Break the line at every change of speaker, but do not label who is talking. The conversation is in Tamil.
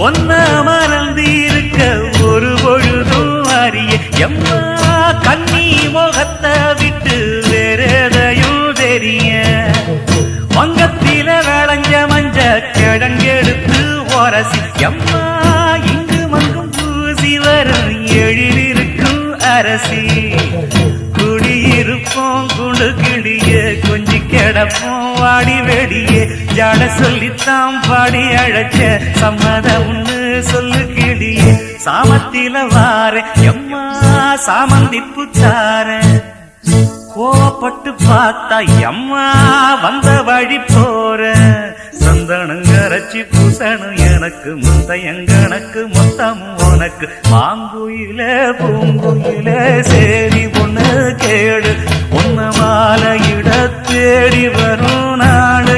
ஒன்ன மறந்து இருக்க ஒரு பொழுதும் அறிய எம்மா கண்ணி முகத்தை விட்டு வேறெதையும் தெரிய வங்கத்தில விளைஞ்ச மஞ்ச கிழங்கெடுத்து உரசி எம்மா இங்கு மங்கும் பூசி வரும் எழிலிருக்கும் அரசி குடியிருப்போம் குண்டு கிளிய கொஞ்சி கிடப்போம் வாடி வெடியே ஜாட சொல்லித்தான் பாடி அழைச்ச சம்மதம்னு சொல்லு கிளியே சாமத்தில வார எம்மா சாமந்தி புத்தார கோவப்பட்டு பார்த்தா எம்மா வந்த வழி போற சந்தனம் கரைச்சி பூசணும் எனக்கு முத்தையங்கணக்கு மொத்தம் உனக்கு மாங்குயில பூங்குயில சேரி பொண்ணு கேடு உன்ன மாலையிட தேடி வரும் நாடு